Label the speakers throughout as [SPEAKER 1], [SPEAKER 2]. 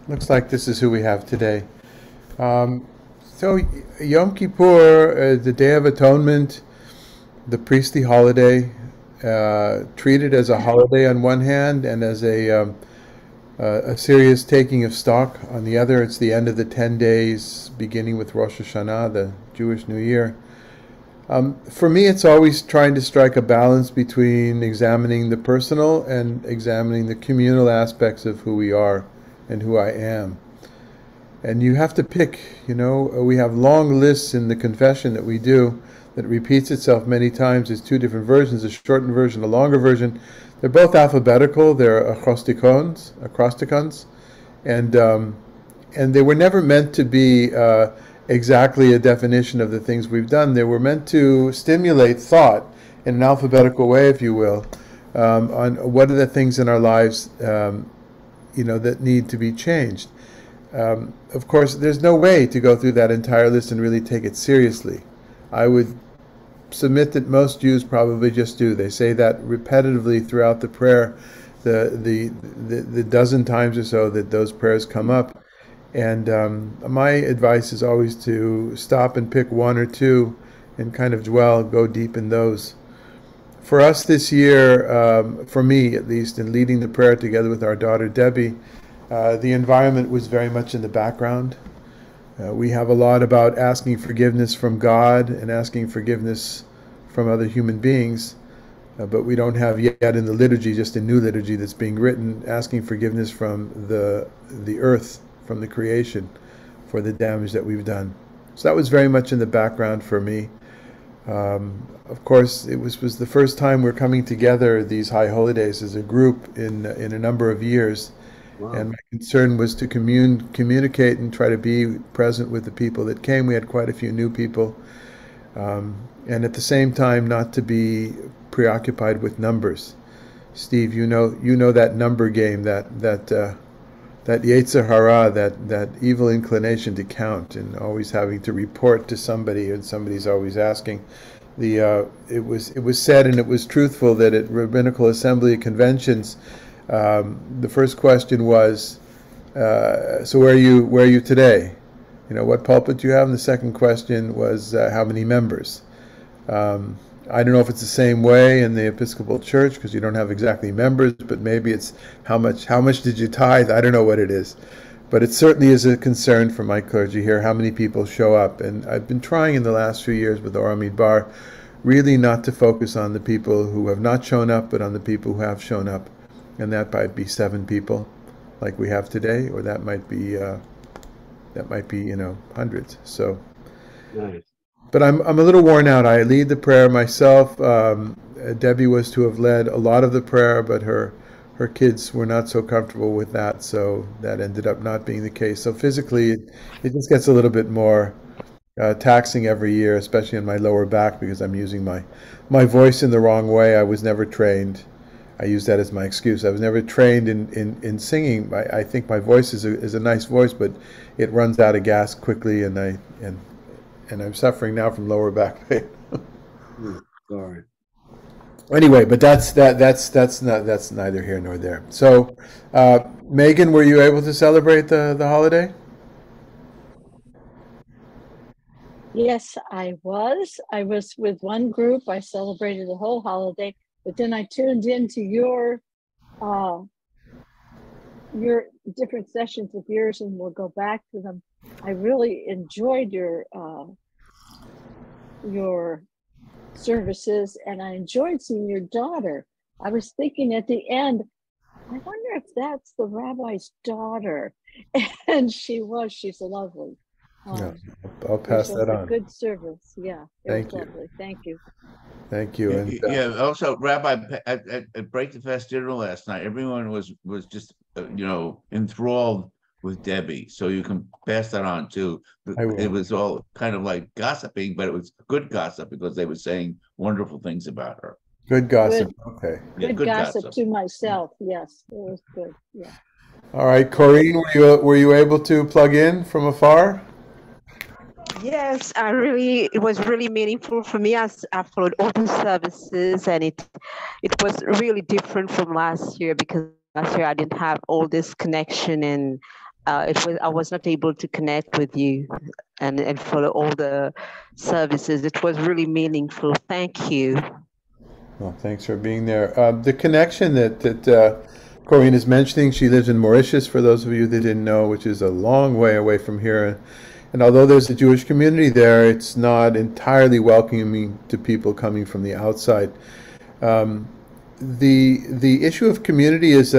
[SPEAKER 1] Looks like this is who we have today. Um, so, Yom Kippur, the Day of Atonement, the priestly holiday, treated as a holiday on one hand and as a serious taking of stock on the other. It's the end of the 10 days, beginning with Rosh Hashanah, the Jewish New Year. For me, it's always trying to strike a balance between examining the personal and examining the communal aspects of who we are and who I am. And you have to pick, we have long lists in the confession that we do that repeats itself many times. There's two different versions, a shortened version, a longer version. They're both alphabetical. They're acrosticons, and they were never meant to be exactly a definition of the things we've done. They were meant to stimulate thought in an alphabetical way, if you will, on what are the things in our lives, that need to be changed. Of course, there's no way to go through that entire list and really take it seriously. I would submit that most Jews probably just do. They say that repetitively throughout the prayer, the dozen times or so that those prayers come up. And my advice is always to stop and pick one or two and kind of go deep in those. For us this year, for me at least, in leading the prayer together with our daughter Debbie, the environment was very much in the background. We have a lot about asking forgiveness from God and asking forgiveness from other human beings, but we don't have yet in the liturgy, just a new liturgy that's being written, asking forgiveness from the earth, from the creation, for the damage that we've done. So that was very much in the background for me. Of course, it was the first time we're coming together these high holidays as a group in a number of years.
[SPEAKER 2] Wow.
[SPEAKER 1] And my concern was to communicate and try to be present with the people that came. We had quite a few new people. And at the same time, not to be preoccupied with numbers. Steve, you know that number game, that Yetzer Hara, that evil inclination to count and always having to report to somebody, and somebody's always asking. It was said, and it was truthful, that at rabbinical assembly conventions, the first question was, so where are you today? What pulpit do you have? And the second question was, how many members? I don't know if it's the same way in the Episcopal Church because you don't have exactly members, but maybe it's how much did you tithe? I don't know what it is. But it certainly is a concern for my clergy here, how many people show up. And I've been trying in the last few years with Or Midbar really not to focus on the people who have not shown up, but on the people who have shown up. And that might be 7 people like we have today, or that might be hundreds. So
[SPEAKER 2] Nice.
[SPEAKER 1] but I'm a little worn out. I lead the prayer myself. Debbie was to have led a lot of the prayer, but her kids were not so comfortable with that, so that ended up not being the case. So physically, it just gets a little bit more taxing every year, especially in my lower back because I'm using my voice in the wrong way. I was never trained. I use that as my excuse. I was never trained in singing. I think my voice is a nice voice, but it runs out of gas quickly, and I'm suffering now from lower back pain.
[SPEAKER 2] Sorry.
[SPEAKER 1] Anyway, but that's neither here nor there. So, Megan, were you able to celebrate the holiday?
[SPEAKER 3] Yes, I was. I was with one group. I celebrated the whole holiday, but then I tuned into your different sessions of yours, and we'll go back to them. I really enjoyed your services, and I enjoyed seeing your daughter. I was thinking at the end, I wonder if that's the rabbi's daughter. And she's lovely.
[SPEAKER 1] Yeah, I'll pass
[SPEAKER 3] It was
[SPEAKER 1] that
[SPEAKER 3] a
[SPEAKER 1] on.
[SPEAKER 3] good service. Yeah, it was
[SPEAKER 1] Thank you.
[SPEAKER 3] lovely. Thank you.
[SPEAKER 1] Thank you. And
[SPEAKER 4] Yeah. Also, Rabbi, at Break the Fast dinner last night, everyone was just enthralled with Debbie. So you can pass that on too.
[SPEAKER 1] I will.
[SPEAKER 4] It was all kind of like gossiping, but it was good gossip because they were saying wonderful things about her.
[SPEAKER 1] Good gossip. Okay.
[SPEAKER 4] Yeah,
[SPEAKER 3] Good gossip to myself. Yes, it was good. Yeah.
[SPEAKER 1] All right, Corrine, were you able to plug in from afar?
[SPEAKER 5] Yes, it was really meaningful for me as I followed all the services, and it was really different from last year because last year I didn't have all this connection and I was not able to connect with you and follow all the services. It was really meaningful. Thank you.
[SPEAKER 1] Well, thanks for being there. The connection that Corinne is mentioning, she lives in Mauritius, for those of you that didn't know, which is a long way away from here. And although there's a Jewish community there, it's not entirely welcoming to people coming from the outside. The issue of community is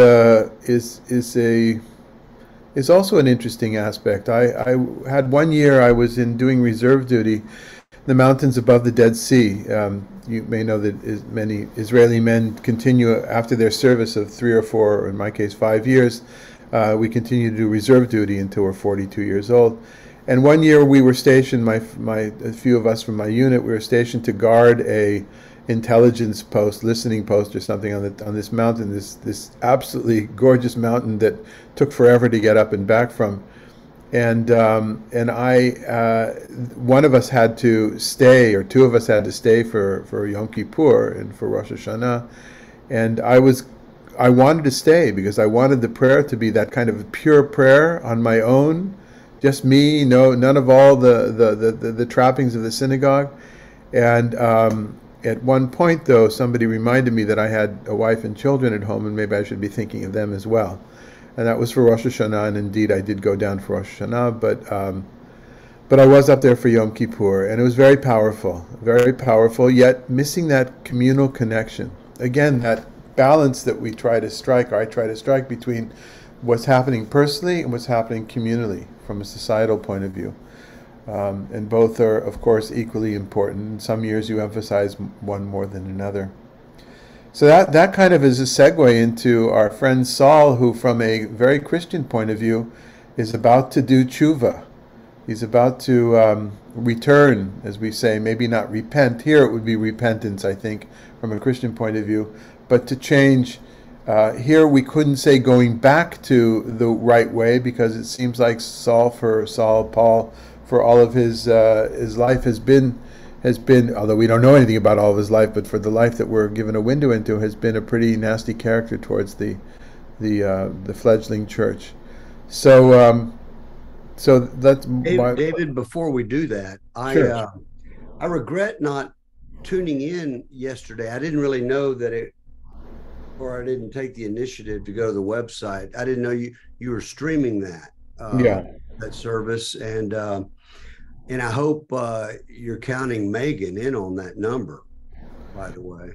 [SPEAKER 1] also an interesting aspect. I had one year I was doing reserve duty in the mountains above the Dead Sea. You may know that many Israeli men continue after their service of 3 or 4, or in my case 5 years. We continue to do reserve duty until we're 42 years old. And one year we were stationed, a few of us from my unit, we were stationed to guard a intelligence post, listening post or something on this mountain, this absolutely gorgeous mountain that took forever to get up and back from. And one of us had to stay, or two of us had to stay for Yom Kippur and for Rosh Hashanah. And I wanted to stay because I wanted the prayer to be that kind of pure prayer on my own, just me, none of all the trappings of the synagogue. And at one point, though, somebody reminded me that I had a wife and children at home, and maybe I should be thinking of them as well. And that was for Rosh Hashanah, and indeed I did go down for Rosh Hashanah, but I was up there for Yom Kippur, and it was very powerful, yet missing that communal connection. Again, that balance that we try to strike, or I try to strike, between what's happening personally and what's happening communally from a societal point of view. And both are, of course, equally important. In some years you emphasize one more than another. So that kind of is a segue into our friend Saul, who from a very Christian point of view is about to do tshuva. He's about to return, as we say, maybe not repent. Here it would be repentance, I think, from a Christian point of view, but to change. Here we couldn't say going back to the right way, because it seems like Paul, for all of his life has been, although we don't know anything about all of his life, but for the life that we're given a window into, has been a pretty nasty character towards the fledgling church. So that's
[SPEAKER 2] David. Before we do that,
[SPEAKER 1] Sure.
[SPEAKER 2] I regret not tuning in yesterday. I didn't really know that or I didn't take the initiative to go to the website. I didn't know you were streaming that. That service, and I hope you're counting Megan in on that number, by the way.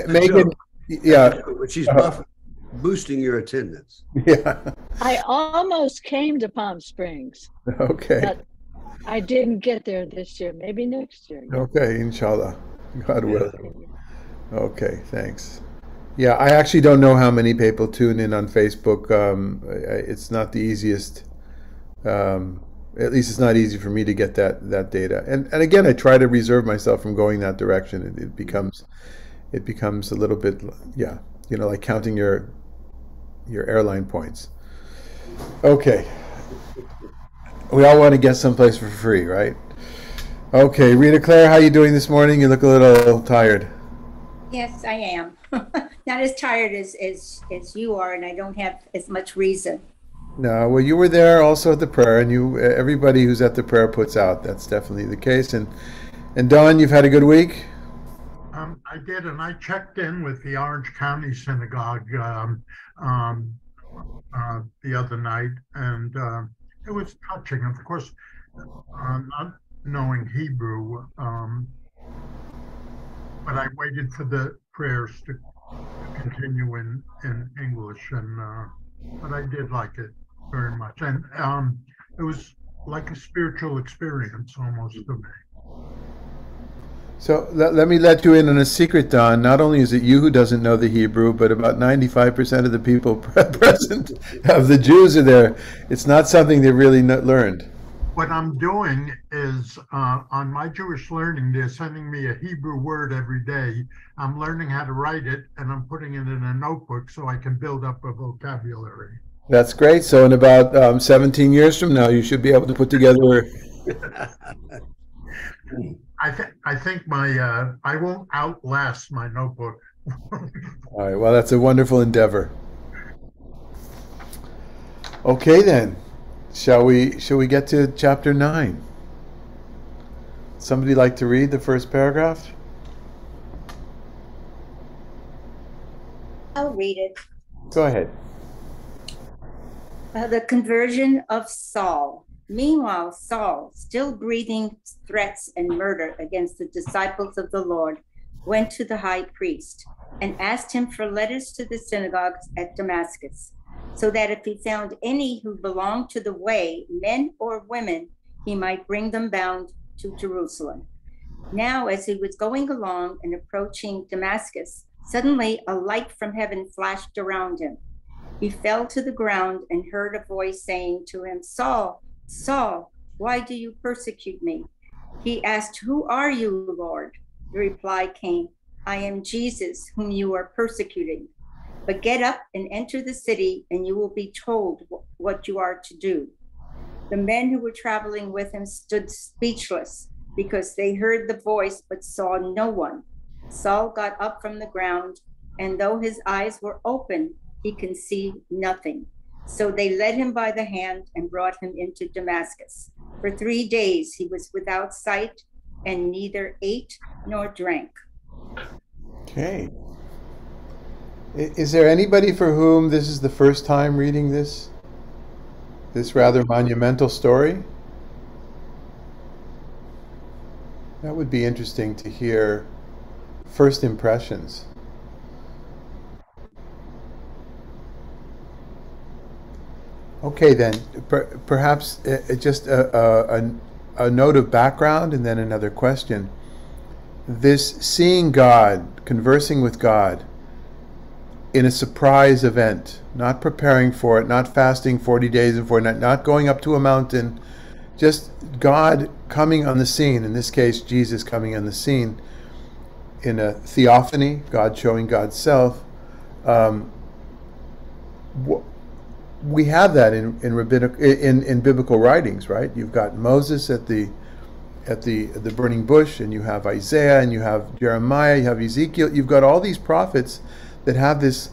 [SPEAKER 1] Megan,
[SPEAKER 2] she's boosting your attendance.
[SPEAKER 1] Yeah.
[SPEAKER 3] I almost came to Palm Springs.
[SPEAKER 1] Okay.
[SPEAKER 3] But I didn't get there this year. Maybe next year.
[SPEAKER 1] Okay, inshallah. God will. Okay, thanks. Yeah, I actually don't know how many people tune in on Facebook. It's not the easiest. At least it's not easy for me to get that data. And again, I try to reserve myself from going that direction. It becomes a little bit, like counting your airline points. Okay. We all want to get someplace for free, right? Okay, Rita Claire, how are you doing this morning? You look a little tired.
[SPEAKER 6] Yes, I am. Not as tired as you are, and I don't have as much reason.
[SPEAKER 1] No, well, you were there also at the prayer, and everybody who's at the prayer puts out. That's definitely the case. And Don, you've had a good week?
[SPEAKER 7] I did, and I checked in with the Orange County Synagogue the other night, and it was touching. Of course, not knowing Hebrew, but I waited for the prayers to continue in English, and but I did like it very much, and it was like a spiritual experience almost to me.
[SPEAKER 1] So let me let you in on a secret, Don. Not only is it you who doesn't know the Hebrew, but about 95% of the people present, of the Jews, are there. It's not something they really learned.
[SPEAKER 7] What I'm doing is, on my Jewish learning, they're sending me a Hebrew word every day. I'm learning how to write it, and I'm putting it in a notebook so I can build up a vocabulary.
[SPEAKER 1] That's great. So in about 17 years from now, you should be able to put together...
[SPEAKER 7] I think I won't outlast my notebook.
[SPEAKER 1] All right. Well, that's a wonderful endeavor. Okay then, shall we get to chapter 9? Somebody like to read the first paragraph?
[SPEAKER 6] I'll read it.
[SPEAKER 1] Go ahead.
[SPEAKER 6] The conversion of Saul. Meanwhile, Saul, still breathing threats and murder against the disciples of the Lord, went to the high priest and asked him for letters to the synagogues at Damascus, so that if he found any who belonged to the way, men or women, he might bring them bound to Jerusalem. Now, as he was going along and approaching Damascus, suddenly a light from heaven flashed around him. He fell to the ground and heard a voice saying to him, "Saul, Saul, why do you persecute me?" He asked, "Who are you, Lord?" The reply came, "I am Jesus, whom you are persecuting. But get up and enter the city, and you will be told what you are to do." The men who were traveling with him stood speechless because they heard the voice but saw no one. Saul got up from the ground, and though his eyes were open, he can see nothing. So they led him by the hand and brought him into Damascus. For 3 days he was without sight and neither ate nor drank.
[SPEAKER 1] Okay. Is there anybody for whom this is the first time reading this rather monumental story? That would be interesting to hear first impressions. Okay, then, perhaps just a note of background and then another question. This seeing God, conversing with God in a surprise event, not preparing for it, not fasting 40 days and 40 nights, not going up to a mountain, just God coming on the scene, in this case, Jesus coming on the scene in a theophany, God showing God's self. We have that in biblical writings, right? You've got Moses at the burning bush, and you have Isaiah, and you have Jeremiah, you have Ezekiel. You've got all these prophets that have this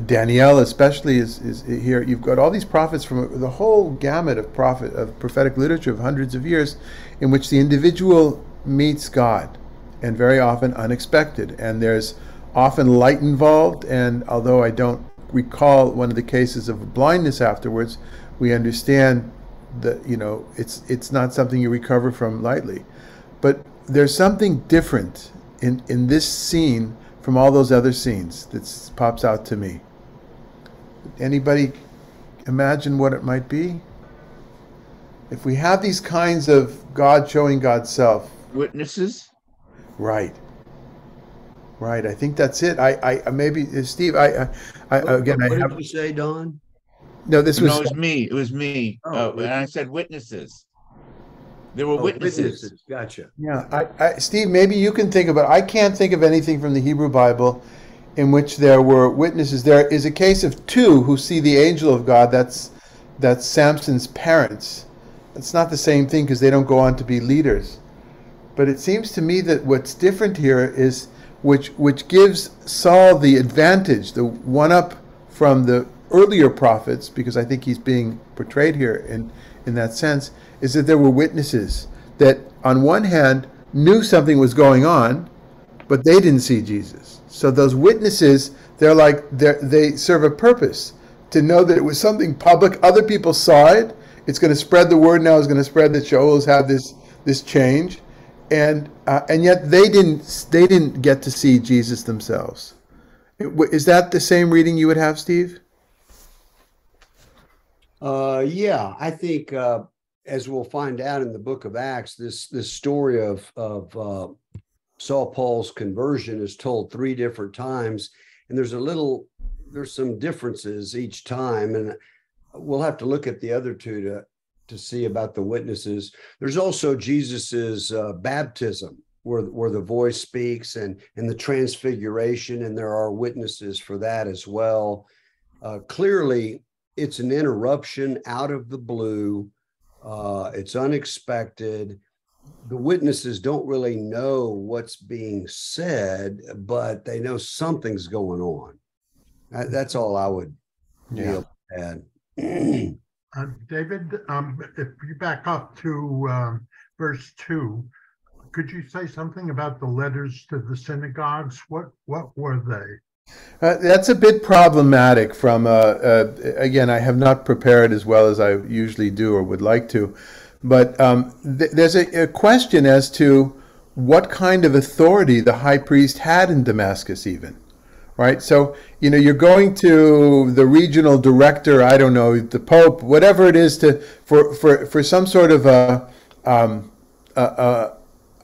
[SPEAKER 1] Daniel especially is here. You've got all these prophets from the whole gamut of prophetic literature of hundreds of years, in which the individual meets God, and very often unexpected, and there's often light involved. And although I don't recall one of the cases of blindness afterwards, we understand that it's not something you recover from lightly. But there's something different in this scene from all those other scenes that pops out to me. Anybody imagine what it might be? If we have these kinds of God showing God's self.
[SPEAKER 4] Witnesses?
[SPEAKER 1] Right. I think that's it. I maybe Steve. What
[SPEAKER 2] did you say, Don?
[SPEAKER 1] No, it
[SPEAKER 4] was me. It was me. And I said witnesses. There were witnesses.
[SPEAKER 2] Gotcha.
[SPEAKER 1] Yeah, Steve. Maybe you can think about. I can't think of anything from the Hebrew Bible in which there were witnesses. There is a case of 2 who see the angel of God. That's Samson's parents. It's not the same thing because they don't go on to be leaders. But it seems to me that what's different here is which gives Saul the advantage, the one-up from the earlier prophets, because I think he's being portrayed here in that sense, is that there were witnesses that on one hand knew something was going on, but they didn't see Jesus. So those witnesses, they serve a purpose, to know that it was something public. Other people saw it. It's going to spread the word now. It's going to spread that Shaul's had this change. And yet they didn't get to see Jesus themselves. Is that the same reading you would have, Steve?
[SPEAKER 2] Yeah, I think as we'll find out in the book of Acts, this story of Saul Paul's conversion is told 3 different times, and there's some differences each time, and we'll have to look at the other 2 to see about the witnesses. There's also Jesus's baptism, where the voice speaks, and the transfiguration, and there are witnesses for that as well. Clearly, it's an interruption out of the blue. It's unexpected. The witnesses don't really know what's being said, but they know something's going on. That's all I would be able to add.
[SPEAKER 7] David, if you back up to verse 2, could you say something about the letters to the synagogues? What were they?
[SPEAKER 1] That's a bit problematic from, again, I have not prepared as well as I usually do or would like to, but there's a question as to what kind of authority the high priest had in Damascus even, right? So, you're going to the regional director, I don't know, the Pope, whatever it is, for some sort of a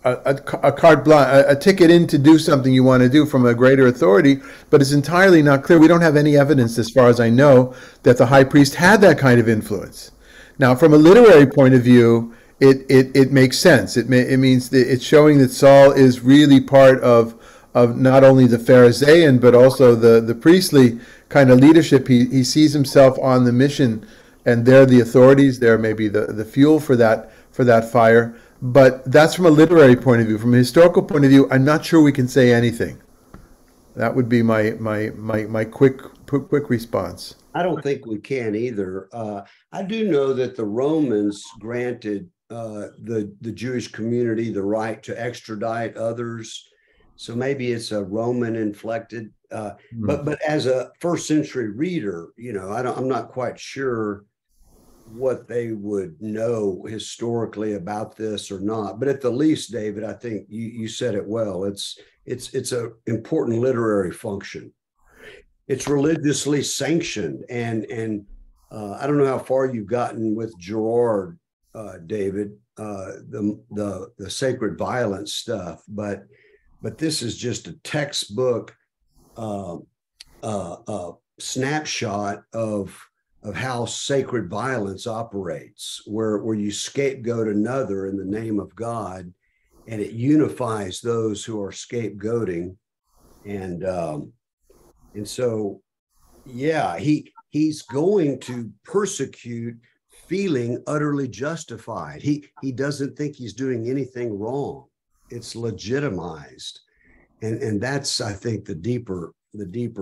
[SPEAKER 1] carte blanche, a ticket in to do something you want to do from a greater authority, but it's entirely not clear. We don't have any evidence, as far as I know, that the high priest had that kind of influence. Now, from a literary point of view, it makes sense. It means that it's showing that Saul is really part of not only the Pharisaian but also the priestly kind of leadership. He sees himself on the mission, and they're the authorities. They're maybe the fuel for that fire. But that's from a literary point of view. From a historical point of view, I'm not sure we can say anything. That would be my quick response.
[SPEAKER 2] I don't think we can either. I do know that the Romans granted the Jewish community the right to extradite others. So maybe it's a Roman inflected, but as a first century reader, I'm not quite sure what they would know historically about this or not. But at the least, David, I think you said it well. It's an important literary function. It's religiously sanctioned, and I don't know how far you've gotten with Gerard, David, the sacred violence stuff, but this is just a textbook snapshot of how sacred violence operates, where you scapegoat another in the name of God, and it unifies those who are scapegoating, and so, yeah, he's going to persecute feeling utterly justified. He doesn't think he's doing anything wrong. It's legitimized, and that's, I think, the deeper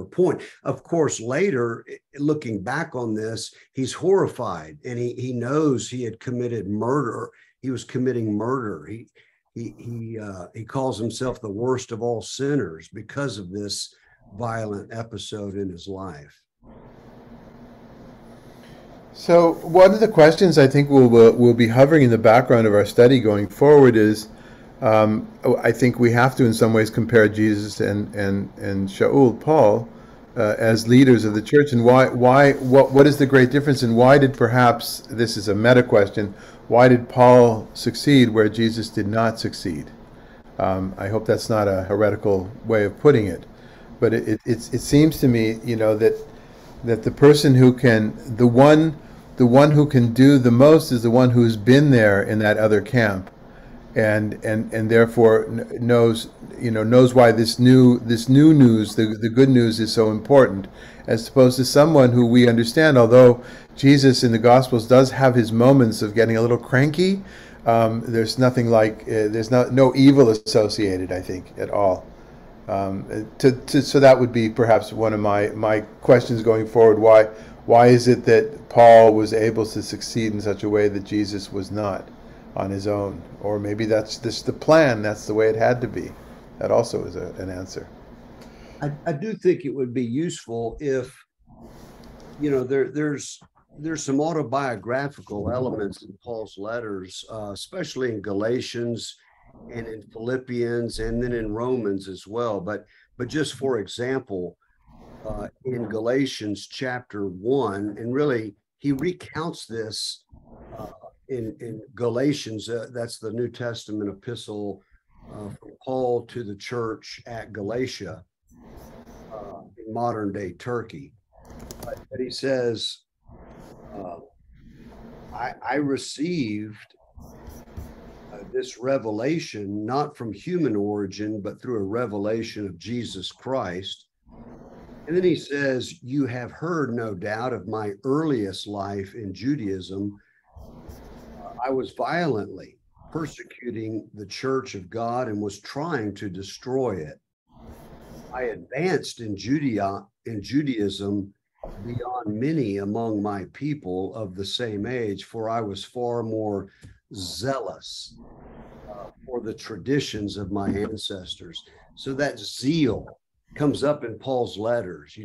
[SPEAKER 2] point. Of course, later, looking back on this, he's horrified, and he knows he had committed murder. He was committing murder. He calls himself the worst of all sinners because of this violent episode in his life.
[SPEAKER 1] So one of the questions I think will be hovering in the background of our study going forward is, I think we have to in some ways compare Jesus and Shaul, Paul, as leaders of the church, and what is the great difference, and why did, perhaps this is a meta question, why did Paul succeed where Jesus did not succeed? I hope that's not a heretical way of putting it, but it seems to me, that the person who can, the one who can do the most is the one who's been there in that other camp, and therefore knows why this new news, the good news, is so important, as opposed to someone who we understand, although Jesus in the Gospels does have his moments of getting a little cranky, there's nothing like, there's no evil associated, I think, at all. So that would be perhaps one of my questions going forward. Why is it that Paul was able to succeed in such a way that Jesus was not on his own? Or maybe that's just the plan. That's the way it had to be. That also is an answer.
[SPEAKER 2] I do think it would be useful if, there's some autobiographical elements in Paul's letters, especially in Galatians and in Philippians, and then in Romans as well. But just for example, in Galatians chapter 1, and really he recounts this in Galatians. That's the New Testament epistle from Paul to the church at Galatia in modern day Turkey. But he says, I received this revelation not from human origin, but through a revelation of Jesus Christ. And then he says, you have heard, no doubt, of my earliest life in Judaism. I was violently persecuting the church of God and was trying to destroy it. I advanced in Judaism beyond many among my people of the same age, for I was far more zealous for the traditions of my ancestors. So that zeal comes up in Paul's letters. He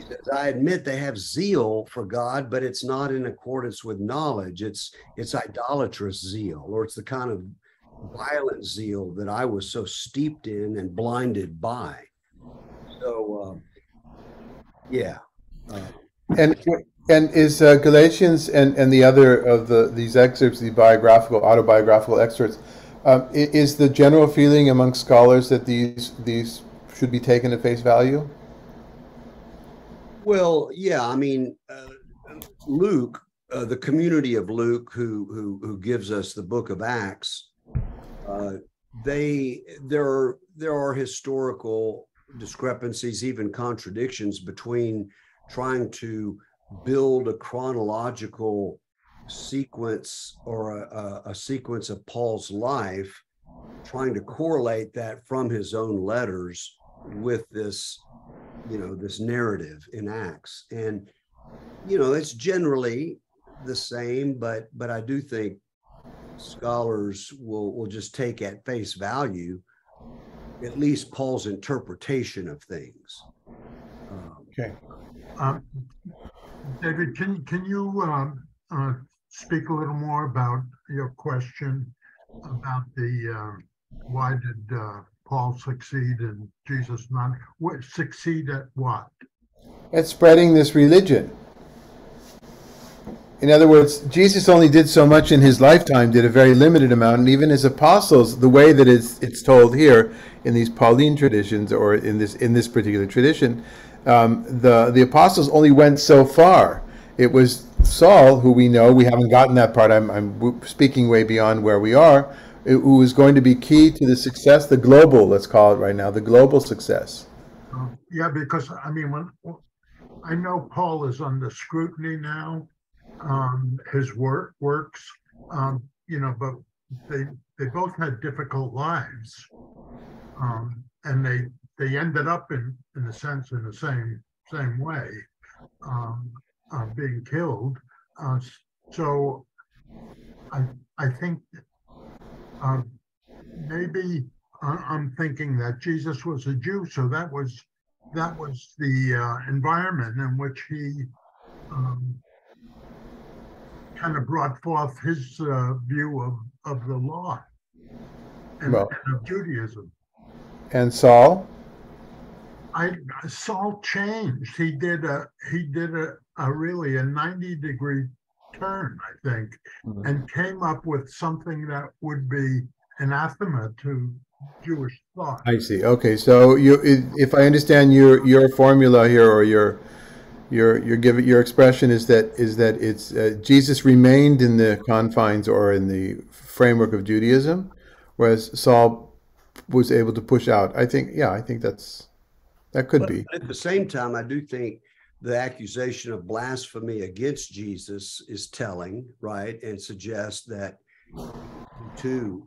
[SPEAKER 2] says, I admit they have zeal for God, but it's not in accordance with knowledge. It's idolatrous zeal, or it's the kind of violent zeal that I was so steeped in and blinded by. So, yeah.
[SPEAKER 1] And is Galatians and the other of these excerpts, the autobiographical excerpts, is the general feeling among scholars that these should be taken at face value?
[SPEAKER 2] Well, yeah. I mean, Luke, the community of Luke, who gives us the book of Acts, there are historical discrepancies, even contradictions between trying to build a chronological sequence or a sequence of Paul's life, trying to correlate that from his own letters with this, this narrative in Acts. And, it's generally the same, but I do think scholars will just take at face value at least Paul's interpretation of things.
[SPEAKER 1] Okay.
[SPEAKER 7] David, can you speak a little more about your question about the why did Paul succeed and Jesus not? What succeed at what?
[SPEAKER 1] At spreading this religion. In other words, Jesus only did so much in his lifetime, did a very limited amount, and even his apostles, the way that it's told here in these Pauline traditions, or in this particular tradition, the apostles only went so far. It was Saul, who we know, we haven't gotten that part, I'm speaking way beyond where we are, who is going to be key to the success, the global, let's call it right now, the global success.
[SPEAKER 7] Yeah, because I mean, when I know Paul is under scrutiny now, his works, but they both had difficult lives, and they ended up in a sense in the same way, being killed. So I think maybe I'm thinking that Jesus was a Jew, so that was the environment in which he kind of brought forth his view of the law and of Judaism.
[SPEAKER 1] And Saul?
[SPEAKER 7] Saul changed. He did a really a 90-degree turn, I think, and came up with something that would be anathema to Jewish thought.
[SPEAKER 1] I see. Okay, so if I understand your formula here, or your expression is that it's Jesus remained in the confines or in the framework of Judaism, whereas Saul was able to push out. I think that could be.
[SPEAKER 2] At the same time, I do think the accusation of blasphemy against Jesus is telling, right, and suggests that he too,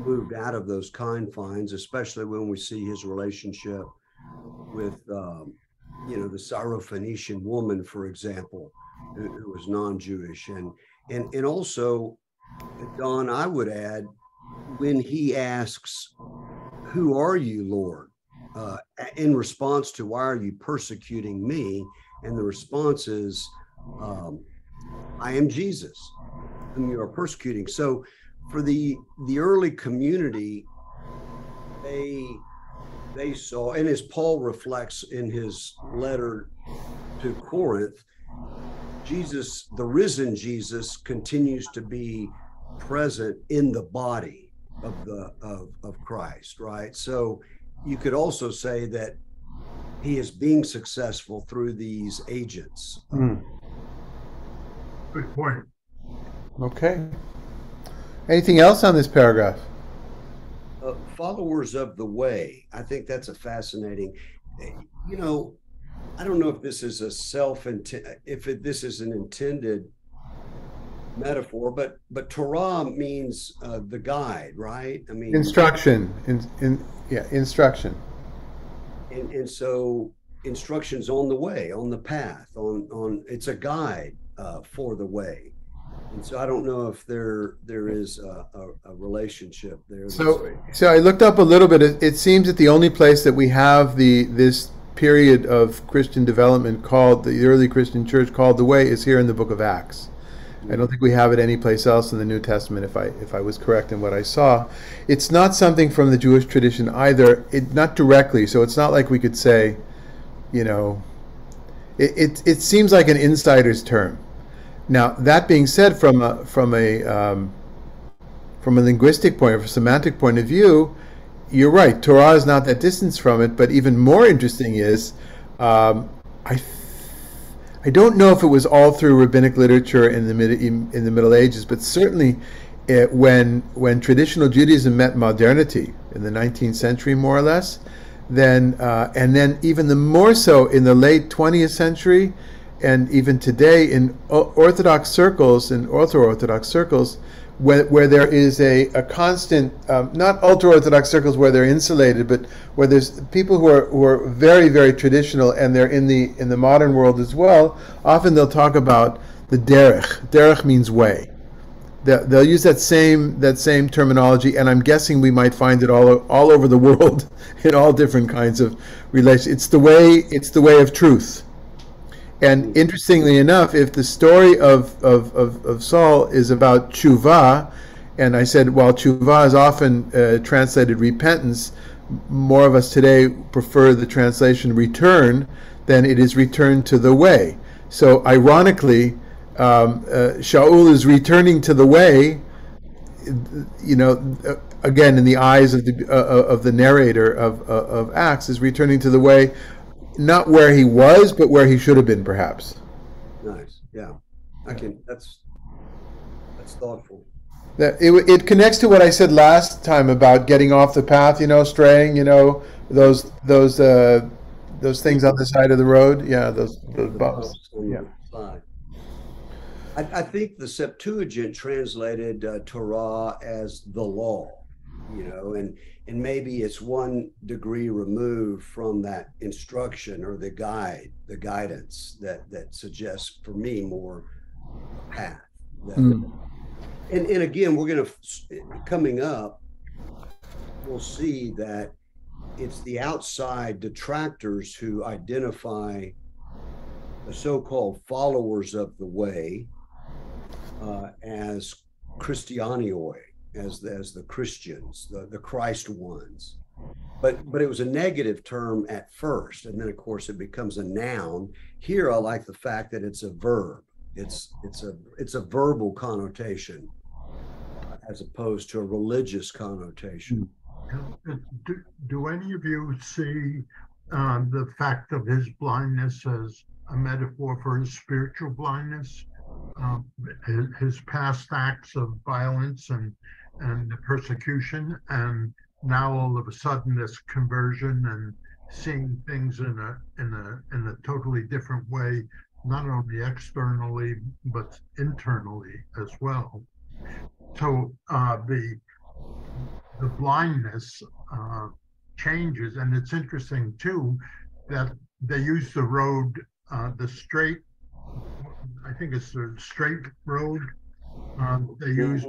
[SPEAKER 2] moved out of those confines, especially when we see his relationship with the Syrophoenician woman, for example, who was non-Jewish. And also, Don, I would add, when he asks, "Who are you, Lord?" In response to, "Why are you persecuting me?" And the response is, "I am Jesus, whom you are persecuting." So for the early community, they saw, and as Paul reflects in his letter to Corinth, Jesus, the risen Jesus, continues to be present in the body of Christ, right? So you could also say that he is being successful through these agents.
[SPEAKER 7] Good point.
[SPEAKER 1] Okay. Anything else on this paragraph?
[SPEAKER 2] Followers of the way. I think that's a fascinating, I don't know if this is this is an intended metaphor, but Torah means the guide, right? I mean,
[SPEAKER 1] instruction. Instruction.
[SPEAKER 2] And so instructions on the way, on the path, on it's a guide for the way. And so I don't know if there is a relationship there.
[SPEAKER 1] So I looked up a little bit. It seems that the only place that we have this period of Christian development called the early Christian church called the way is here in the book of Acts. I don't think we have it anyplace else in the New Testament, if I was correct in what I saw. It's not something from the Jewish tradition either, not directly, so it's not like we could say, it seems like an insider's term. Now, that being said, from a linguistic point, or a semantic point of view, you're right, Torah is not that distance from it, but even more interesting is, I don't know if it was all through rabbinic literature in the Middle Ages, but certainly when traditional Judaism met modernity in the 19th century, more or less, then and then even the more so in the late 20th century, and even today in Orthodox circles and ultra-Orthodox circles, where there is a constant, not ultra-Orthodox circles where they're insulated, but where there's people who are very, very traditional, and they're in the modern world as well. Often they'll talk about the derech. Derech means way. They'll use that same terminology, and I'm guessing we might find it all over the world in all different kinds of relations. It's the way of truth. And interestingly enough, if the story of Saul is about tshuva, and I said, while tshuva is often translated repentance, more of us today prefer the translation return, then it is return to the way. So ironically, Shaul is returning to the way, again, in the eyes of the narrator of Acts, is returning to the way, not where he was, but where he should have been, perhaps.
[SPEAKER 2] Nice, yeah. That's thoughtful.
[SPEAKER 1] It connects to what I said last time about getting off the path, straying, those things on the side of the road. Yeah, those bumps. Yeah.
[SPEAKER 2] I think the Septuagint translated Torah as the law, and maybe it's one degree removed from that instruction or the guidance that suggests for me more a path. And again, we're going to, coming up, we'll see that it's the outside detractors who identify the so-called followers of the way as Christianioi, as the Christians, the Christ ones. But it was a negative term at first, and then of course it becomes a noun. Here I like the fact that it's a verb. It's a verbal connotation as opposed to a religious connotation.
[SPEAKER 7] Do any of you see the fact of his blindness as a metaphor for his spiritual blindness? His past acts of violence and persecution, and now all of a sudden this conversion and seeing things in a totally different way, not only externally but internally as well. So the blindness changes, and it's interesting too that they use the road, the straight. I think it's the straight road. They use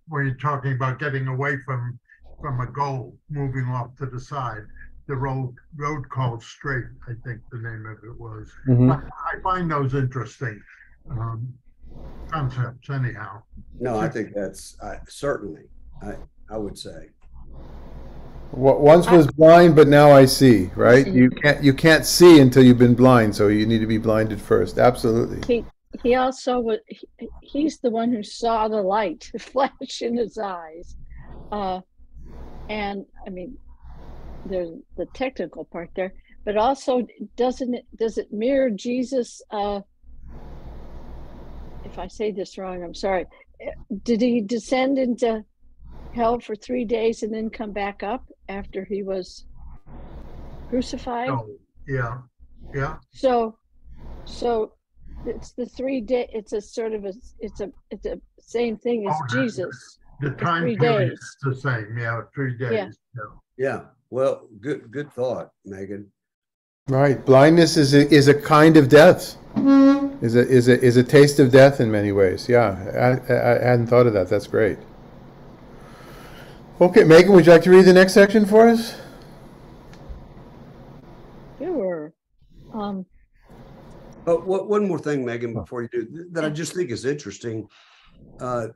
[SPEAKER 7] when you're talking about getting away from a goal, moving off to the side. The road called straight, I think the name of it was. I find those interesting concepts, anyhow.
[SPEAKER 2] No, I think that's certainly. I would say.
[SPEAKER 1] Once was blind, but now I see. Right? You can't see until you've been blind, so you need to be blinded first. Absolutely.
[SPEAKER 3] He also he's the one who saw the light flash in his eyes, and I mean, there's the technical part there, but also does it mirror Jesus? If I say this wrong, I'm sorry. Did he descend into hell for 3 days and then come back up after he was crucified?
[SPEAKER 7] Oh, yeah.
[SPEAKER 3] So it's the 3 day. It's a sort of it's a same thing as Jesus.
[SPEAKER 7] The time
[SPEAKER 3] 3
[SPEAKER 7] period
[SPEAKER 3] days.
[SPEAKER 7] is the same. Yeah, 3 days.
[SPEAKER 3] Yeah.
[SPEAKER 2] Yeah. Well, good thought, Megan.
[SPEAKER 1] Right. Blindness is a kind of death. Is a taste of death in many ways. Yeah, I hadn't thought of that. That's great. Okay, Megan, would you like to read the next section for us?
[SPEAKER 3] Sure.
[SPEAKER 2] But one more thing, Megan, before you do that, I just think is interesting.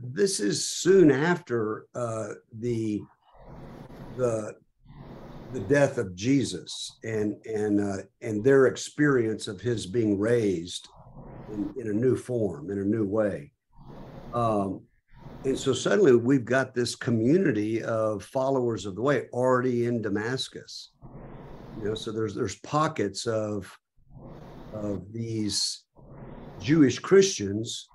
[SPEAKER 2] This is soon after the death of Jesus and their experience of his being raised in a new form, in a new way. And so suddenly we've got this community of followers of the way already in Damascus. You know, so there's pockets of these Jewish Christians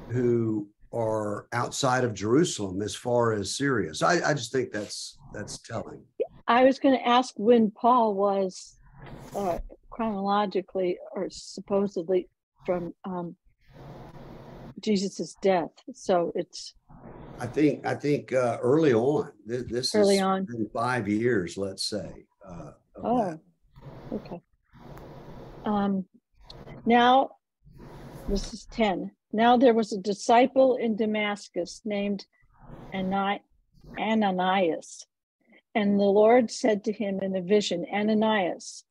[SPEAKER 2] who are outside of Jerusalem as far as Syria. So I just think that's telling.
[SPEAKER 3] I was going to ask when Paul was chronologically or supposedly from Jesus's death. So it's.
[SPEAKER 2] I think early on. This
[SPEAKER 3] early
[SPEAKER 2] is
[SPEAKER 3] on.
[SPEAKER 2] in 5 years, let's say.
[SPEAKER 3] Oh, okay. Now, this is 10. Now there was a disciple in Damascus named Ananias. And the Lord said to him in a vision, Ananias.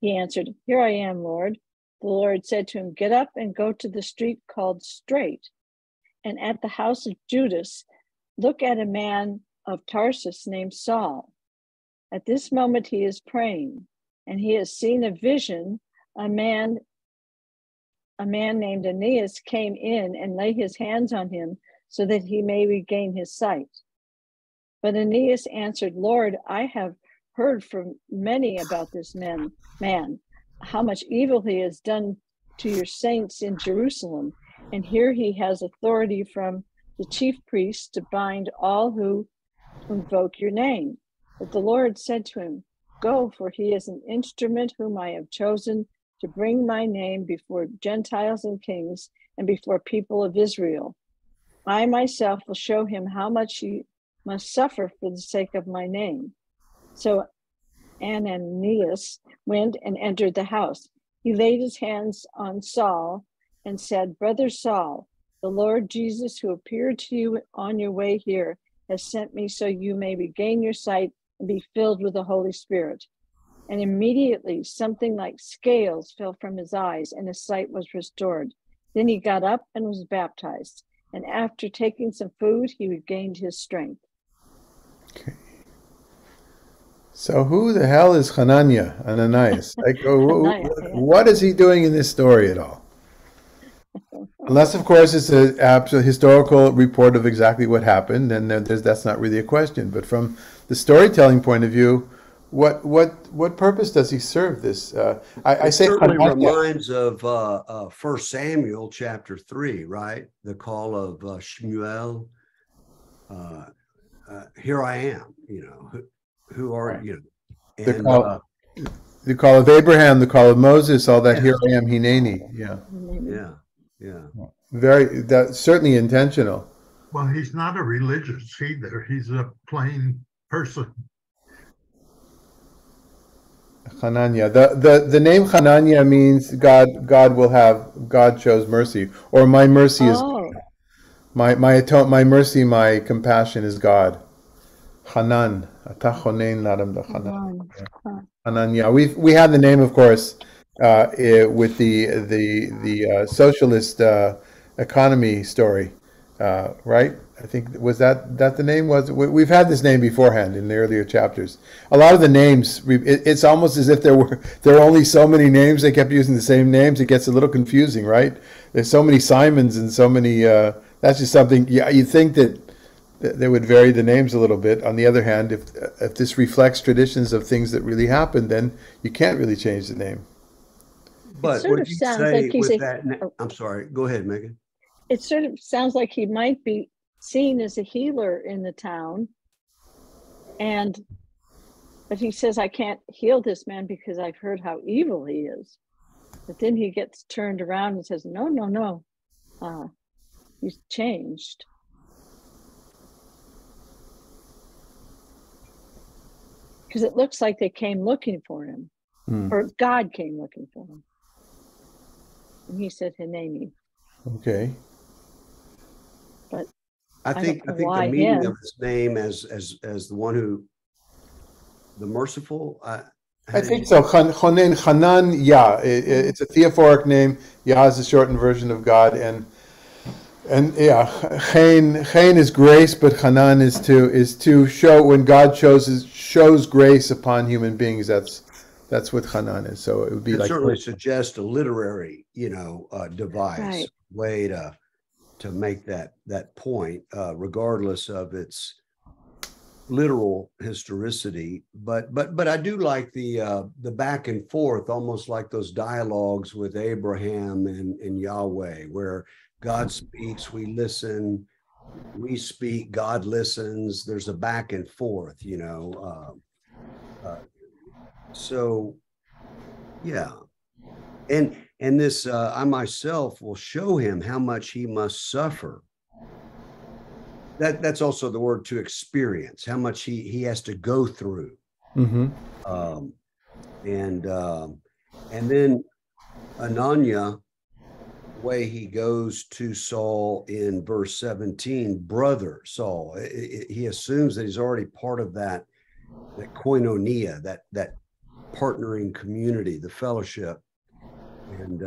[SPEAKER 3] He answered, Here I am, Lord. The Lord said to him, Get up and go to the street called Straight. And at the house of Judas, look at a man of Tarsus named Saul. At this moment he is praying, and he has seen a vision. A man named Aeneas came in and laid his hands on him so that he may regain his sight. But Aeneas answered, Lord, I have heard from many about this man, how much evil he has done to your saints in Jerusalem. And here he has authority from the chief priests to bind all who invoke your name. But the Lord said to him, Go, for he is an instrument whom I have chosen to bring my name before Gentiles and kings and before people of Israel. I myself will show him how much he must suffer for the sake of my name. So Ananias went and entered the house. He laid his hands on Saul and said, Brother Saul, the Lord Jesus, who appeared to you on your way here, has sent me so you may regain your sight and be filled with the Holy Spirit. And immediately something like scales fell from his eyes, and his sight was restored. Then he got up and was baptized. And after taking some food, he regained his strength.
[SPEAKER 1] Okay. So who the hell is Ananias? Like, what is he doing in this story at all? Unless, of course, it's an absolute historical report of exactly what happened, and that's not really a question. But from the storytelling point of view, what purpose does he serve? This I say
[SPEAKER 2] certainly reminds of 1 Samuel chapter 3, right? The call of Shmuel. Here I am. You know, who are you? And,
[SPEAKER 1] the call of Abraham, the call of Moses, all that. Yeah. Here I am, Hineni.
[SPEAKER 2] Yeah.
[SPEAKER 1] That's certainly intentional.
[SPEAKER 7] Well, he's not a religious either. He's a plain person.
[SPEAKER 1] Hananiah. The name Hananiah means God shows mercy, or my mercy is God. My mercy, my compassion is God. Hanan. Hananiah. We have the name, of course, with the socialist economy story, right? I think was that the name was. We've had this name beforehand in the earlier chapters. A lot of the names, it's almost as if there are only so many names. They kept using the same names. It gets a little confusing, right? There's so many Simons and so many. That's just something. Yeah, you think that they would vary the names a little bit. On the other hand, if this reflects traditions of things that really happened, then you can't really change the name.
[SPEAKER 2] But what do you say with that? I'm sorry. Go ahead, Megan.
[SPEAKER 3] It sort of sounds like he might be seen as a healer in the town, but he says, I can't heal this man because I've heard how evil he is. But then he gets turned around and says, no, he's changed. Because it looks like they came looking for him. or God came looking for him. And he said Hineni.
[SPEAKER 1] Okay.
[SPEAKER 3] But
[SPEAKER 2] I think
[SPEAKER 3] know
[SPEAKER 2] the
[SPEAKER 3] why
[SPEAKER 2] meaning
[SPEAKER 3] him.
[SPEAKER 2] of his name as the one who, the merciful.
[SPEAKER 1] I think so. Chonen, Hanan, Yah. It's a theophoric name. Yah is the shortened version of God, and yeah, Chen is grace, but Hanan is to show when God shows grace upon human beings. That's what Hanan is. So it would be like
[SPEAKER 2] certainly suggest a literary, device,
[SPEAKER 3] Right.
[SPEAKER 2] way to make that point, regardless of its literal historicity. But I do like the back and forth, almost like those dialogues with Abraham and Yahweh, where God speaks, we listen, we speak, God listens. There's a back and forth, so yeah. And this, I myself will show him how much he must suffer. That's also the word to experience, how much he has to go through.
[SPEAKER 1] Mm-hmm.
[SPEAKER 2] And then Ananya, way he goes to Saul in verse 17, brother Saul, he assumes that he's already part of that koinonia, that partnering community, the fellowship. And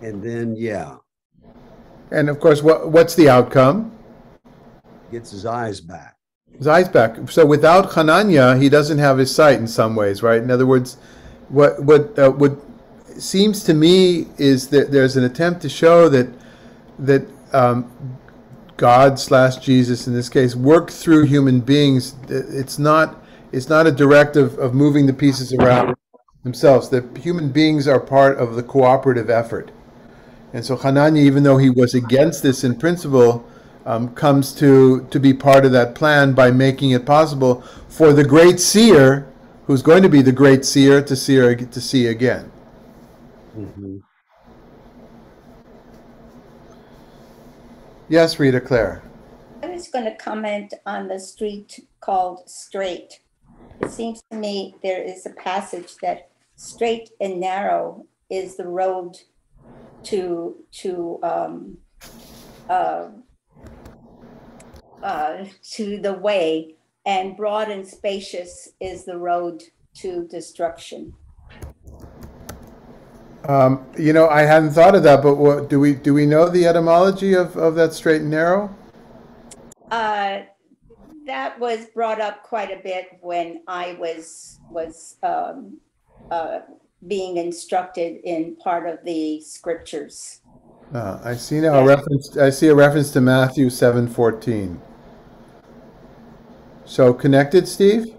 [SPEAKER 2] then, yeah.
[SPEAKER 1] And of course, what's the outcome?
[SPEAKER 2] Gets his eyes back.
[SPEAKER 1] His eyes back. So without Hananiah, he doesn't have his sight in some ways, right? In other words, what seems to me is that there's an attempt to show that God / Jesus in this case worked through human beings. It's not a directive of moving the pieces around themselves. The human beings are part of the cooperative effort. And so Hananiah, even though he was against this in principle, comes to be part of that plan by making it possible for the great seer, who's going to be the great seer, to see again.
[SPEAKER 2] Mm-hmm.
[SPEAKER 1] Yes, Rita Claire.
[SPEAKER 6] I was going to comment on the street called Straight. It seems to me there is a passage that straight and narrow is the road to the way, and broad and spacious is the road to destruction.
[SPEAKER 1] I hadn't thought of that, but what do we know the etymology of that straight and narrow?
[SPEAKER 6] That was brought up quite a bit when I was being instructed in part of the scriptures.
[SPEAKER 1] I see now a reference. I see a reference to Matthew 7:14. So connected, Steve?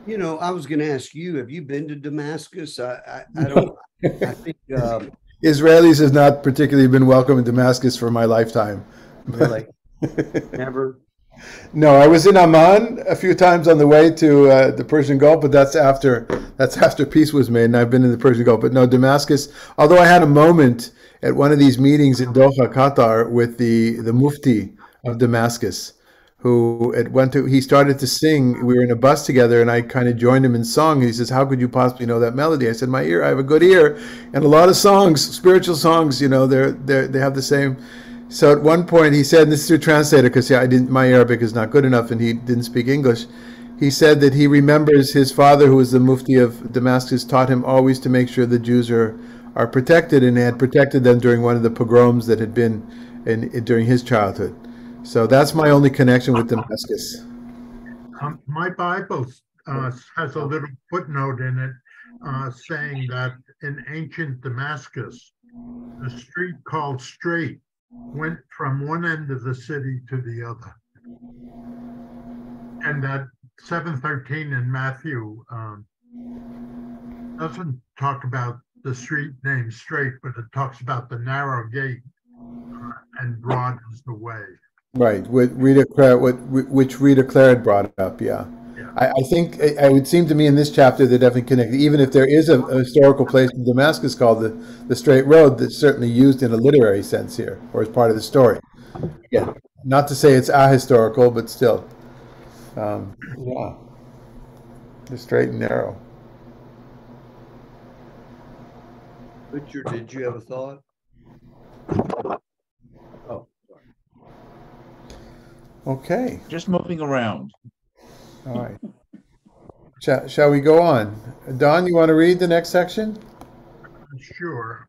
[SPEAKER 2] I was going to ask you, have you been to Damascus? I don't. I think
[SPEAKER 1] Israelis has not particularly been welcome in Damascus for my lifetime.
[SPEAKER 2] Really, never.
[SPEAKER 1] No, I was in Amman a few times on the way to the Persian Gulf, but that's after peace was made, and I've been in the Persian Gulf. But no, Damascus. Although I had a moment at one of these meetings in Doha, Qatar, with the Mufti of Damascus, who he started to sing. We were in a bus together, and I kind of joined him in song. And he says, "How could you possibly know that melody?" I said, "My ear. I have a good ear, and a lot of songs, spiritual songs. They have the same." So at one point he said, and this is through translator because my Arabic is not good enough, and he didn't speak English. He said that he remembers his father, who was the Mufti of Damascus, taught him always to make sure the Jews are protected, and had protected them during one of the pogroms that had been during his childhood. So that's my only connection with Damascus.
[SPEAKER 7] My Bible has a little footnote in it saying that in ancient Damascus, the street called Straight went from one end of the city to the other. And that 7:13 in Matthew doesn't talk about the street named Straight, but it talks about the narrow gate and broad is the way.
[SPEAKER 1] Right, which Rita Claire had brought up, yeah. I think it would seem to me in this chapter they're definitely connected. Even if there is a historical place in Damascus called the Straight Road, that's certainly used in a literary sense here, or as part of the story. Again, not to say it's ahistorical, but still, yeah. The straight and narrow.
[SPEAKER 2] Richard, did you have a thought? Oh,
[SPEAKER 1] Okay.
[SPEAKER 4] Just moving around.
[SPEAKER 1] All right. Shall we go on? Don, you want to read the next section?
[SPEAKER 7] Sure.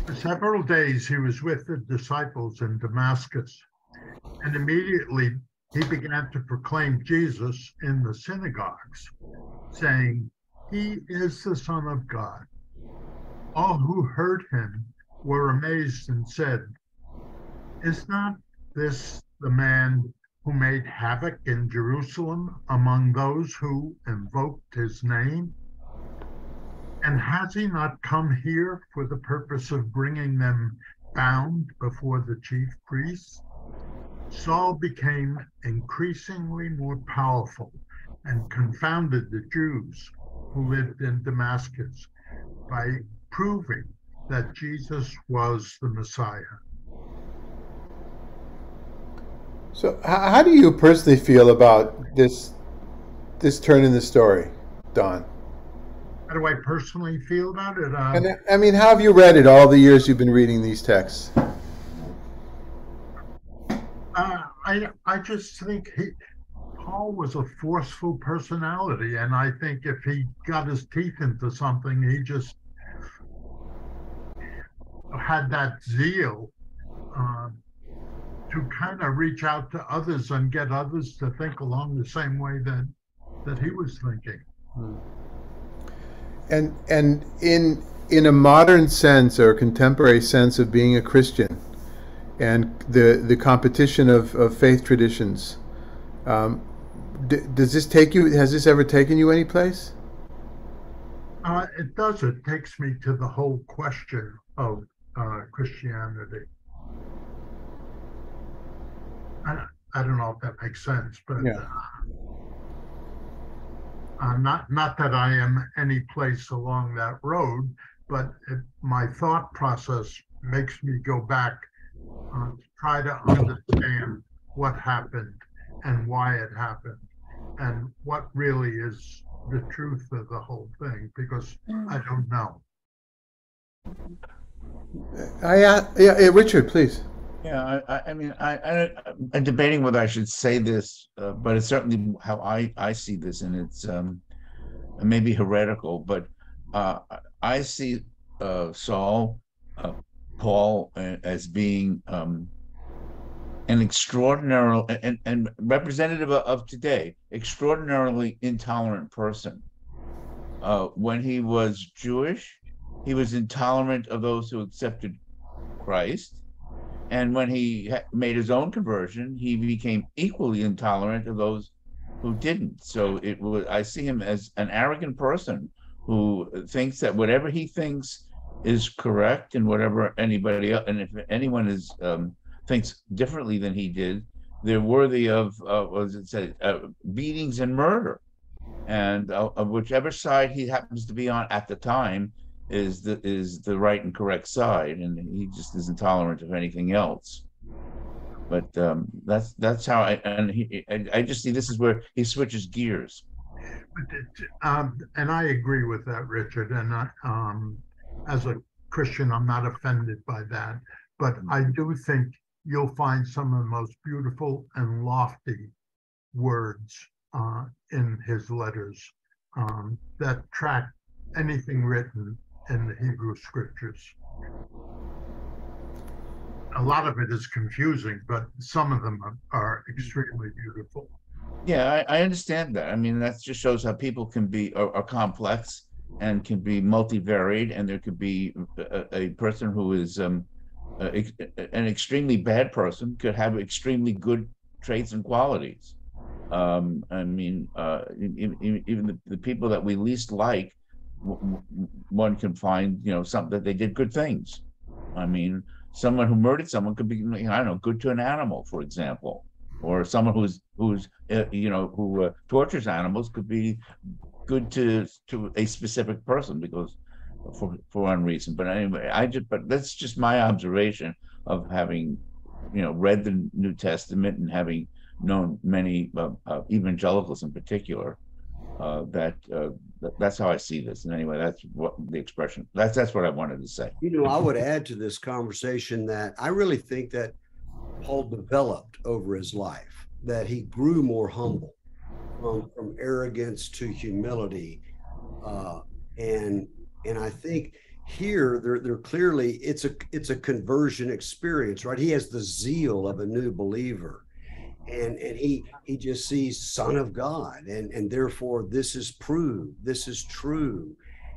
[SPEAKER 7] For several days he was with the disciples in Damascus, and immediately he began to proclaim Jesus in the synagogues, saying, "He is the Son of God." All who heard him were amazed and said, "Is not this the man who made havoc in Jerusalem among those who invoked his name? And has he not come here for the purpose of bringing them bound before the chief priests?" Saul became increasingly more powerful and confounded the Jews who lived in Damascus by proving that Jesus was the Messiah.
[SPEAKER 1] So how do you personally feel about this turn in the story, Don?
[SPEAKER 7] How do I personally feel about it?
[SPEAKER 1] And I mean, how have you read it all the years you've been reading these texts?
[SPEAKER 7] I just think Paul was a forceful personality, and I think if he got his teeth into something, he just had that zeal to kind of reach out to others and get others to think along the same way that he was thinking.
[SPEAKER 1] And in a modern sense or a contemporary sense of being a Christian and the competition of faith traditions, does this take you? Has this ever taken you any place?
[SPEAKER 7] It does. It takes me to the whole question of Christianity. I don't know if that makes sense, but
[SPEAKER 1] Yeah.
[SPEAKER 7] Not that I am any place along that road, but my thought process makes me go back, try to understand what happened and why it happened, and what really is the truth of the whole thing, because I don't know.
[SPEAKER 1] Richard, please.
[SPEAKER 4] Yeah, I'm debating whether I should say this, but it's certainly how I see this, and it's maybe heretical, but I see Saul, Paul, as being an extraordinary and representative of today, extraordinarily intolerant person. When he was Jewish, he was intolerant of those who accepted Christ. And when he made his own conversion, he became equally intolerant of those who didn't. So I see him as an arrogant person who thinks that whatever he thinks is correct, and whatever anybody else, and if anyone thinks differently than he did, they're worthy of what does it say, beatings and murder. And of whichever side he happens to be on at the time is the right and correct side, and he just is intolerant of anything else. But that's how I just see this is where he switches gears.
[SPEAKER 7] And I agree with that, Richard. And as a Christian, I'm not offended by that. But I do think you'll find some of the most beautiful and lofty words in his letters that track anything written in the Hebrew scriptures. A lot of it is confusing, but some of them are extremely beautiful.
[SPEAKER 4] Yeah, I understand that. I mean, that just shows how people can be are complex and can be multivariate, and there could be a person who is an extremely bad person could have extremely good traits and qualities. I mean, even the people that we least like, one can find, something that they did good things. I mean, someone who murdered someone could be, I don't know, good to an animal, for example, or someone who tortures animals could be good to a specific person because for one reason. But anyway, but that's just my observation of having read the New Testament and having known many evangelicals in particular, that's how I see this. And anyway, that's what the expression. That's what I wanted to say.
[SPEAKER 2] I would add to this conversation that I really think that Paul developed over his life, that he grew more humble from arrogance to humility, and I think here they're clearly it's a conversion experience, right? He has the zeal of a new believer, and he just sees Son of God, and therefore this is proved, this is true,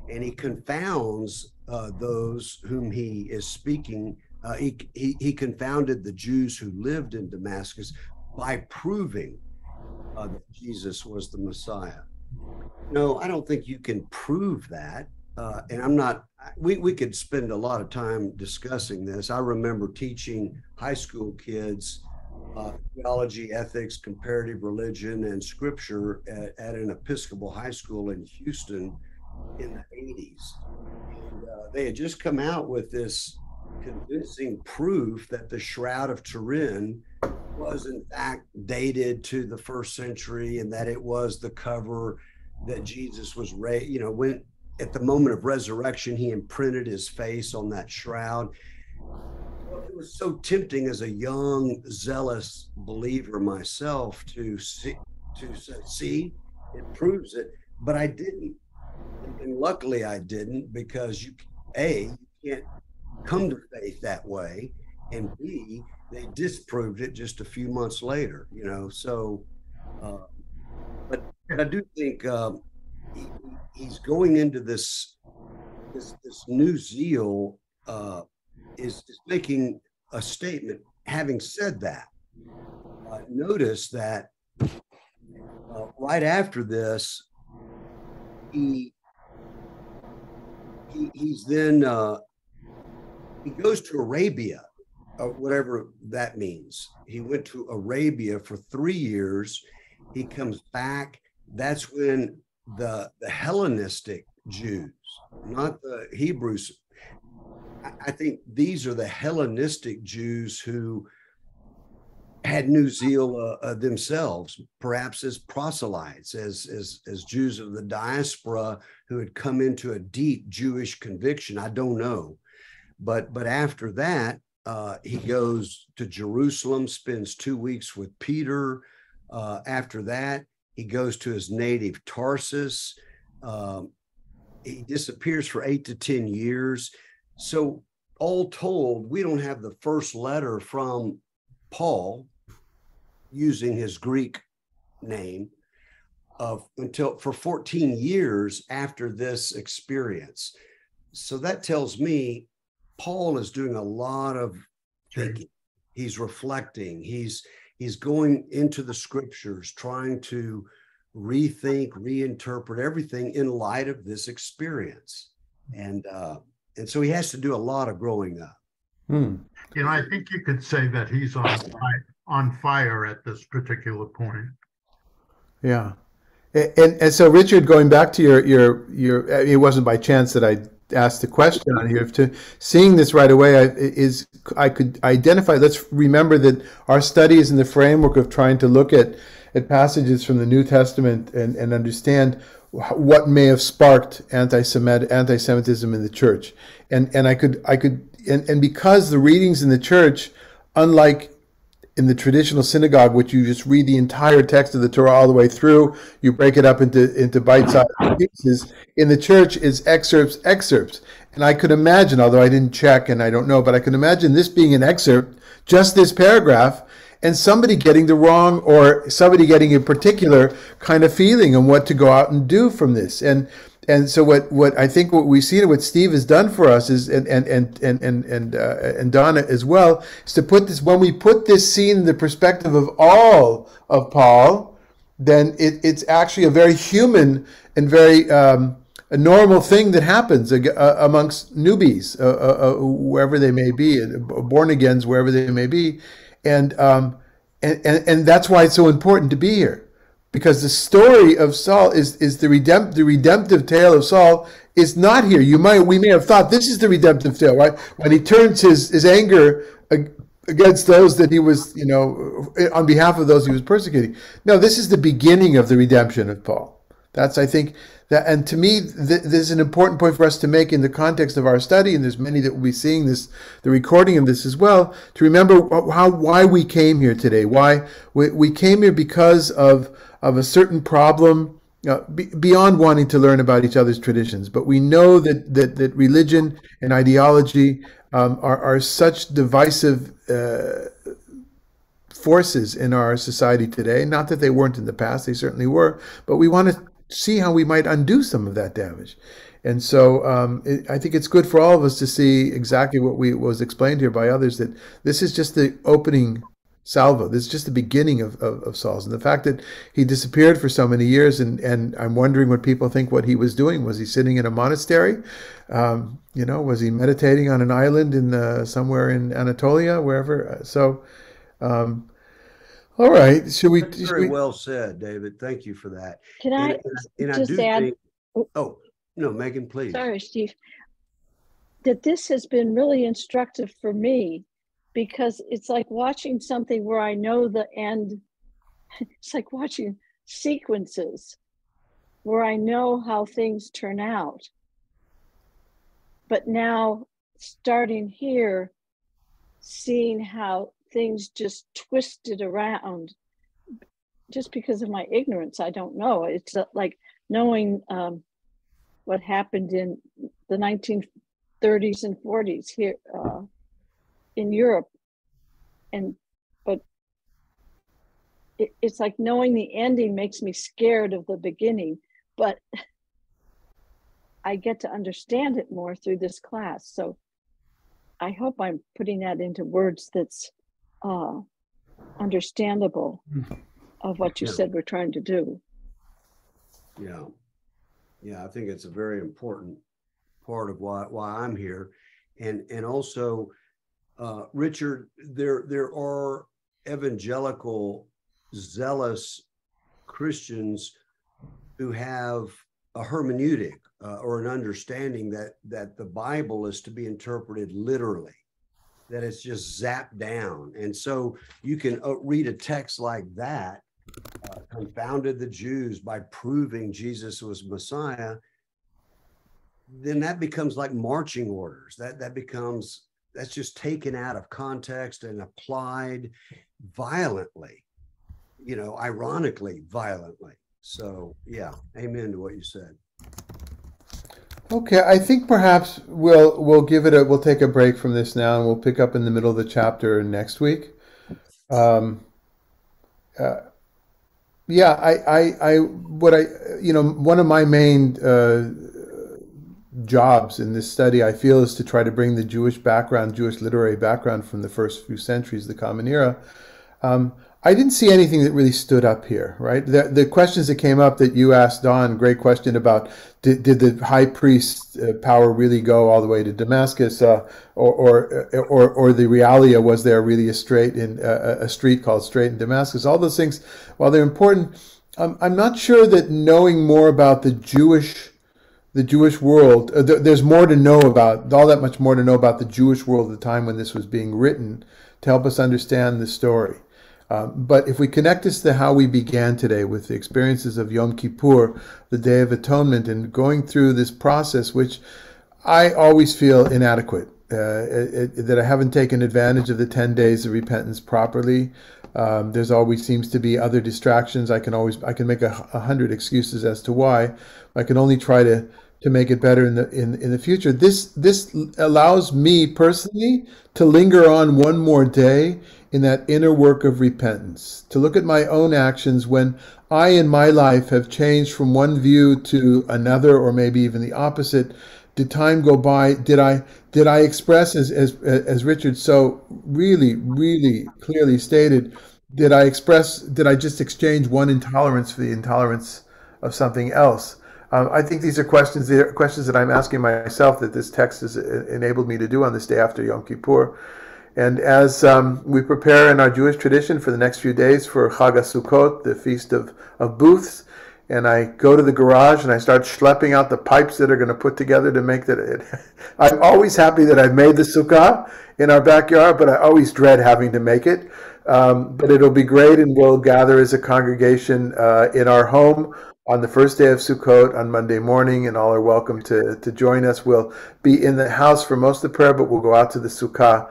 [SPEAKER 2] and he confounds those whom he is speaking. He confounded the Jews who lived in Damascus by proving that Jesus was the Messiah. No, I don't think you can prove that. And I'm not, we could spend a lot of time discussing this. I remember teaching high school kids theology, ethics, comparative religion, and scripture at an Episcopal high school in Houston in the 80s. And they had just come out with this convincing proof that the Shroud of Turin was in fact dated to the 1st century, and that it was the cover that Jesus was when at the moment of resurrection he imprinted his face on that shroud. Well, it was so tempting as a young zealous believer myself to say, it proves it, but I didn't, and luckily I didn't, because you can't come to faith that way, and B, they disproved it just a few months later, so but I do think he's going into this new zeal, is making a statement. Having said that, notice that right after this, he's then he goes to Arabia, whatever that means. He went to Arabia for 3 years. He comes back. That's when the Hellenistic Jews, not the Hebrews, I think these are the Hellenistic Jews who had new zeal themselves, perhaps as proselytes, as Jews of the diaspora who had come into a deep Jewish conviction. I don't know. But after that, he goes to Jerusalem, spends 2 weeks with Peter. After that, he goes to his native Tarsus. He disappears for 8 to 10 years. So all told, we don't have the first letter from Paul using his Greek name until for 14 years after this experience. So that tells me Paul is doing a lot of thinking. He's reflecting. He's going into the scriptures, trying to rethink, reinterpret everything in light of this experience. And so he has to do a lot of growing up.
[SPEAKER 7] I think you could say that he's on fire at this particular point. Yeah.
[SPEAKER 1] And so, Richard, going back to your it wasn't by chance that I asked the question on here. Seeing this right away I could identify. Let's remember that our study is in the framework of trying to look at passages from the New Testament and understand what may have sparked anti-Semitism in the church, and because the readings in the church, unlike in the traditional synagogue, which you just read the entire text of the Torah all the way through, you break it up into bite-sized pieces. In the church, is excerpts. And I could imagine, although I didn't check and I don't know, but I could imagine this being an excerpt, just this paragraph, and somebody getting the wrong, or somebody getting a particular kind of feeling on what to go out and do from this. And so what I think what we see, what Steve has done for us is, and Donna as well, is to put this, when we put this scene in the perspective of all of Paul, then it's actually a very human and very a normal thing that happens amongst newbies, wherever they may be, born agains, wherever they may be, and that's why it's so important to be here. Because the story of Saul is the redemptive tale of Saul is not here. We may have thought this is the redemptive tale, right? When he turns his anger against those that he was, on behalf of those he was persecuting. No, this is the beginning of the redemption of Paul. That's, I think, that, and to me, this is an important point for us to make in the context of our study, and there's many that will be seeing this, the recording of this as well, to remember why we came here today. Why we came here because of a certain problem, beyond wanting to learn about each other's traditions. But we know that religion and ideology are such divisive forces in our society today. Not that they weren't in the past, they certainly were, but we want to see how we might undo some of that damage. And so I think it's good for all of us to see exactly what was explained here by others, that this is just the opening salvo. This is just the beginning of Saul's. And the fact that he disappeared for so many years, and I'm wondering what people think what he was doing. Was he sitting in a monastery? Was he meditating on an island in somewhere in Anatolia, wherever? All right. Should we?
[SPEAKER 2] Very well said, David. Thank you for that.
[SPEAKER 3] Can I just add?
[SPEAKER 2] Oh, no, Megan, please.
[SPEAKER 3] Sorry, Steve. That this has been really instructive for me, because it's like watching something where I know the end. It's like watching sequences where I know how things turn out. But now, starting here, seeing how things just twisted around just because of my ignorance. I don't know. It's like knowing what happened in the 1930s and 40s here in Europe. But it's like knowing the ending makes me scared of the beginning, but I get to understand it more through this class. So I hope I'm putting that into words that's understandable of what you said we're trying to do.
[SPEAKER 2] Yeah, I think it's a very important part of why I'm here. And also, Richard, there are evangelical, zealous Christians who have a hermeneutic or an understanding that the Bible is to be interpreted literally, that it's just zapped down. And so you can read a text like that, confounded the Jews by proving Jesus was Messiah, then that becomes like marching orders. That's just taken out of context and applied violently, ironically violently. So yeah, amen to what you said.
[SPEAKER 1] Okay, I think perhaps we'll take a break from this now, and we'll pick up in the middle of the chapter next week. One of my main jobs in this study, I feel, is to try to bring the Jewish literary background from the first few centuries, the Common Era. I didn't see anything that really stood up here, right? The questions that came up that you asked, Don, great question about did the high priest power really go all the way to Damascus, or the realia, was there really a street called Straight in Damascus? All those things, while they're important, I'm not sure that knowing more about the Jewish world, there's more to know about, all that much more to know about the Jewish world at the time when this was being written to help us understand the story. But if we connect this to how we began today with the experiences of Yom Kippur, the Day of Atonement, and going through this process, which I always feel inadequate, that I haven't taken advantage of the 10 days of repentance properly. There's always seems to be other distractions. I can make 100 excuses as to why. I can only try to make it better in the future. This allows me personally to linger on one more day in that inner work of repentance, to look at my own actions when I in my life have changed from one view to another, or maybe even the opposite. Did time go by? Did I express, as Richard so really, really clearly stated, did I just exchange one intolerance for the intolerance of something else? I think these are questions that I'm asking myself, that this text has enabled me to do on this day after Yom Kippur. And as we prepare in our Jewish tradition for the next few days for Chag HaSukkot, the Feast of Booths, and I go to the garage and I start schlepping out the pipes that are going to put together to make that. I'm always happy that I've made the sukkah in our backyard, but I always dread having to make it. But it'll be great, and we'll gather as a congregation in our home on the first day of Sukkot on Monday morning, and all are welcome to join us. We'll be in the house for most of the prayer, but we'll go out to the sukkah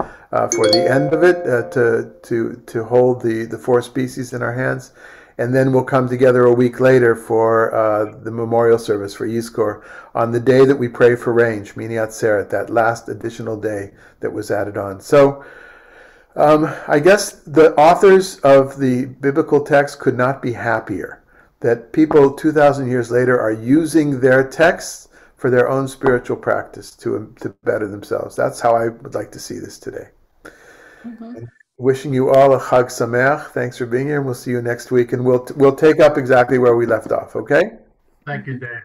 [SPEAKER 1] for the end of it to hold the four species in our hands. And then we'll come together a week later for the memorial service for Yizkor on the day that we pray for rain, Shmini Atzeret, that last additional day that was added on. So I guess the authors of the biblical text could not be happier that people 2,000 years later are using their texts for their own spiritual practice to better themselves. That's how I would like to see this today. Mm-hmm. Wishing you all a Chag Sameach. Thanks for being here, and we'll see you next week. And we'll take up exactly where we left off, okay?
[SPEAKER 7] Thank you, Dave.